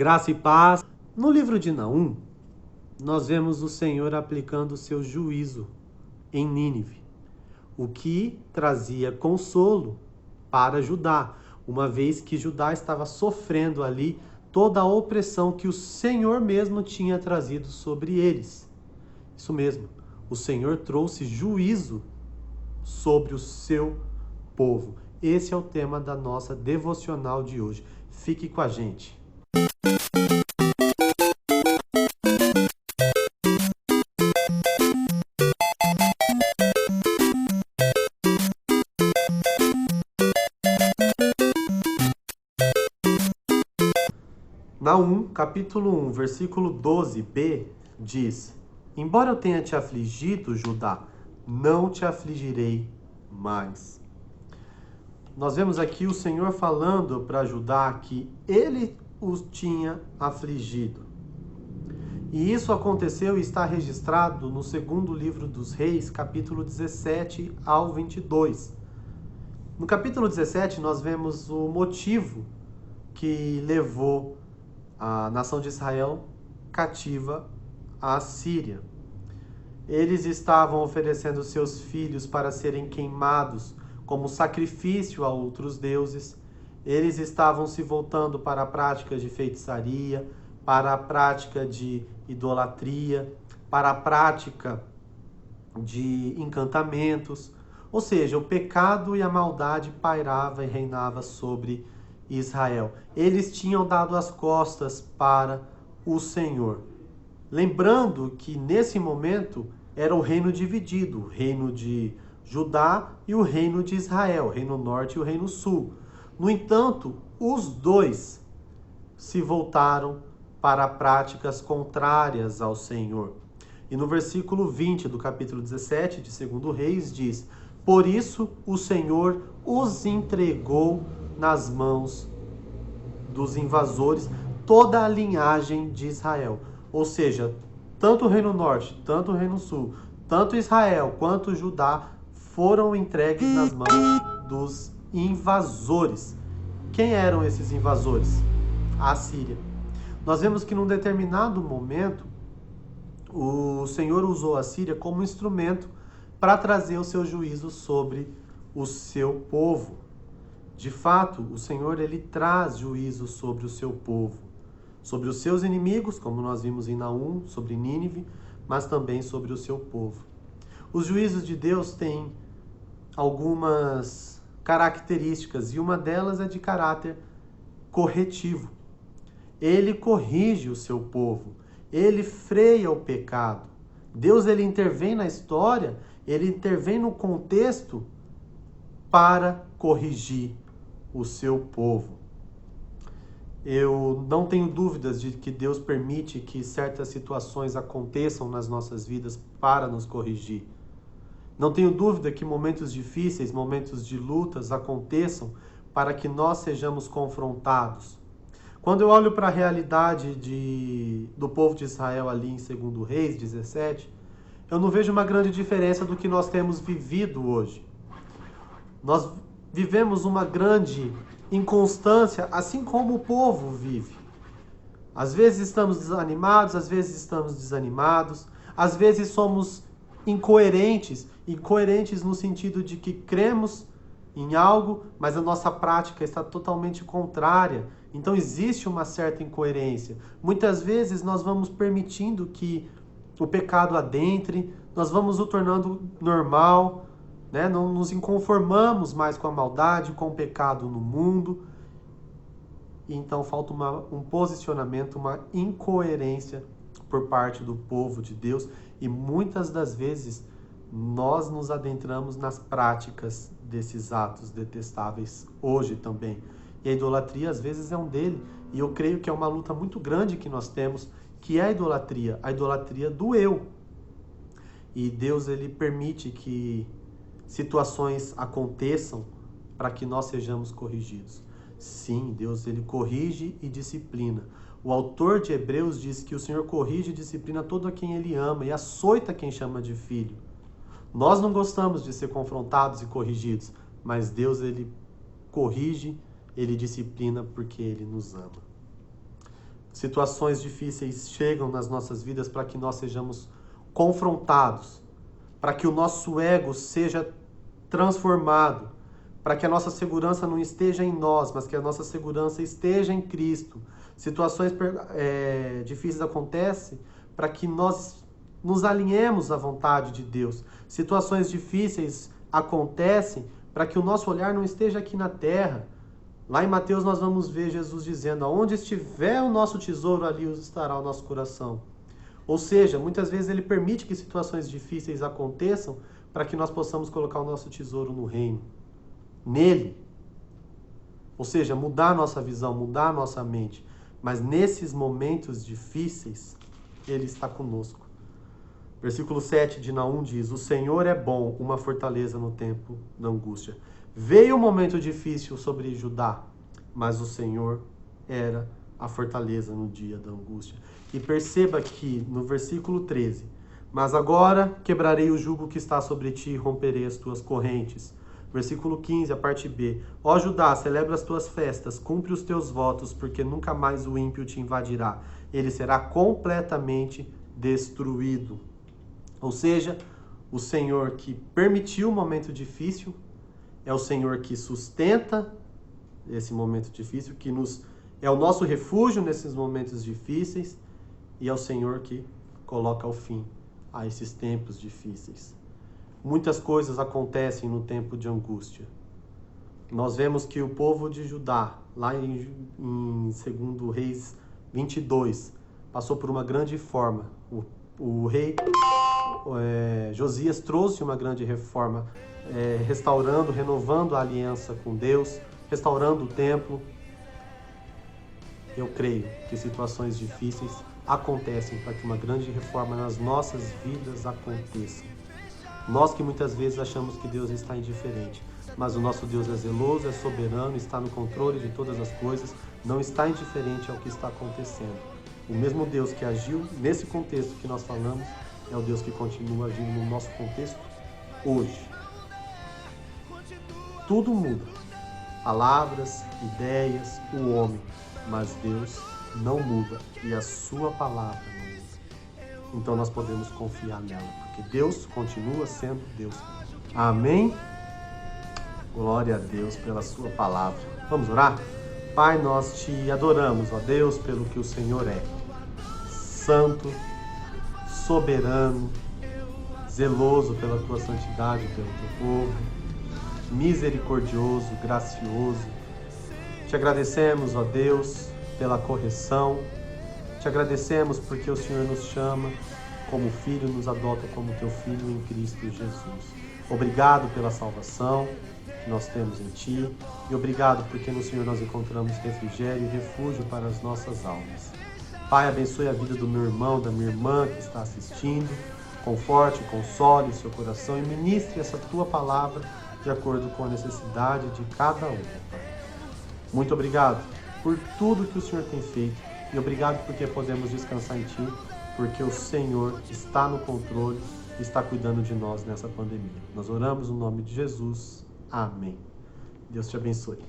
Graça e paz. No livro de Naum, nós vemos o Senhor aplicando o seu juízo em Nínive, o que trazia consolo para Judá, uma vez que Judá estava sofrendo ali toda a opressão que o Senhor mesmo tinha trazido sobre eles. Isso mesmo, o Senhor trouxe juízo sobre o seu povo. Esse é o tema da nossa devocional de hoje. Fique com a gente. Naum, capítulo 1, versículo 12b, diz: Embora eu tenha te afligido, Judá, não te afligirei mais. Nós vemos aqui o Senhor falando para Judá que ele os tinha afligido. E isso aconteceu e está registrado no segundo livro dos Reis, capítulo 17 ao 22. No capítulo 17, nós vemos o motivo que levou a nação de Israel cativa à Síria. Eles estavam oferecendo seus filhos para serem queimados como sacrifício a outros deuses. Eles estavam se voltando para a prática de feitiçaria, para a prática de idolatria, para a prática de encantamentos. Ou seja, o pecado e a maldade pairava e reinava sobre Israel. Eles tinham dado as costas para o Senhor. Lembrando que nesse momento era o reino dividido, o reino de Judá e o reino de Israel, o reino norte e o reino sul. No entanto, os dois se voltaram para práticas contrárias ao Senhor. E no versículo 20 do capítulo 17 de 2 Reis diz: Por isso o Senhor os entregou nas mãos dos invasores, toda a linhagem de Israel. Ou seja, tanto o reino norte, tanto o reino sul, tanto Israel quanto Judá foram entregues nas mãos dos invasores. Quem eram esses invasores? A Síria. Nós vemos que num determinado momento, o Senhor usou a Síria como instrumento para trazer o seu juízo sobre o seu povo. De fato, o Senhor ele traz juízo sobre o seu povo, sobre os seus inimigos, como nós vimos em Naum, sobre Nínive, mas também sobre o seu povo. Os juízos de Deus têm algumas características e uma delas é de caráter corretivo. Ele corrige o seu povo, ele freia o pecado. Deus ele intervém na história, ele intervém no contexto para corrigir o seu povo. Eu não tenho dúvidas de que Deus permite que certas situações aconteçam nas nossas vidas para nos corrigir. Não tenho dúvida que momentos difíceis, momentos de lutas aconteçam para que nós sejamos confrontados. Quando eu olho para a realidade do povo de Israel ali em 2 Reis 17, eu não vejo uma grande diferença do que nós temos vivido hoje. Nós vivemos uma grande inconstância, assim como o povo vive. Às vezes estamos desanimados, às vezes estamos desanimados, às vezes somos incoerentes no sentido de que cremos em algo, mas a nossa prática está totalmente contrária. Então existe uma certa incoerência. Muitas vezes nós vamos permitindo que o pecado adentre, nós vamos o tornando normal, né? Não nos inconformamos mais com a maldade, com o pecado no mundo. E então falta um posicionamento, uma incoerência por parte do povo de Deus. E muitas das vezes nós nos adentramos nas práticas desses atos detestáveis hoje também. E a idolatria às vezes é um dele. E eu creio que é uma luta muito grande que nós temos, que é a idolatria do eu. E Deus ele permite que situações aconteçam para que nós sejamos corrigidos. Sim, Deus ele corrige e disciplina. O autor de Hebreus diz que o Senhor corrige e disciplina todo a quem ele ama e açoita quem chama de filho. Nós não gostamos de ser confrontados e corrigidos, mas Deus ele corrige, ele disciplina porque ele nos ama. Situações difíceis chegam nas nossas vidas para que nós sejamos confrontados, para que o nosso ego seja transformado, para que a nossa segurança não esteja em nós, mas que a nossa segurança esteja em Cristo. Situações difíceis acontecem para que nós nos alinhemos à vontade de Deus. Situações difíceis acontecem para que o nosso olhar não esteja aqui na terra. Lá em Mateus nós vamos ver Jesus dizendo: aonde estiver o nosso tesouro, ali estará o nosso coração. Ou seja, muitas vezes ele permite que situações difíceis aconteçam para que nós possamos colocar o nosso tesouro no reino, nele. Ou seja, mudar a nossa visão, mudar a nossa mente. Mas nesses momentos difíceis, ele está conosco. Versículo 7 de Naum diz: o Senhor é bom, uma fortaleza no tempo da angústia. Veio um momento difícil sobre Judá, mas o Senhor era a fortaleza no dia da angústia. E perceba que no versículo 13: mas agora quebrarei o jugo que está sobre ti e romperei as tuas correntes. Versículo 15, a parte B: ó Judá, celebra as tuas festas, cumpre os teus votos, porque nunca mais o ímpio te invadirá. Ele será completamente destruído. Ou seja, o Senhor que permitiu o momento difícil é o Senhor que sustenta esse momento difícil, que é o nosso refúgio nesses momentos difíceis, e é o Senhor que coloca o fim a esses tempos difíceis. Muitas coisas acontecem no tempo de angústia. Nós vemos que o povo de Judá, lá em 2 Reis 22, passou por uma grande reforma. O rei Josias trouxe uma grande reforma, restaurando, renovando a aliança com Deus, restaurando o templo. Eu creio que situações difíceis acontecem para que uma grande reforma nas nossas vidas aconteça. Nós que muitas vezes achamos que Deus está indiferente, mas o nosso Deus é zeloso, é soberano, está no controle de todas as coisas, não está indiferente ao que está acontecendo. O mesmo Deus que agiu nesse contexto que nós falamos é o Deus que continua agindo no nosso contexto hoje. Tudo muda. Palavras, ideias, o homem. Mas Deus não muda e a sua palavra não muda. Então nós podemos confiar nela, porque Deus continua sendo Deus. Amém? Glória a Deus pela sua palavra. Vamos orar? Pai, nós te adoramos, ó Deus, pelo que o Senhor é. Santo, soberano, zeloso pela tua santidade, pelo teu povo, misericordioso, gracioso. Te agradecemos, ó Deus, pela correção. Te agradecemos porque o Senhor nos chama como filho, nos adota como teu filho em Cristo Jesus. Obrigado pela salvação que nós temos em Ti e obrigado porque no Senhor nós encontramos refrigério e refúgio para as nossas almas. Pai, abençoe a vida do meu irmão, da minha irmã que está assistindo. Conforte, console seu coração e ministre essa tua palavra de acordo com a necessidade de cada um, Pai. Muito obrigado por tudo que o Senhor tem feito e obrigado porque podemos descansar em Ti, porque o Senhor está no controle e está cuidando de nós nessa pandemia. Nós oramos no nome de Jesus. Amém. Deus te abençoe.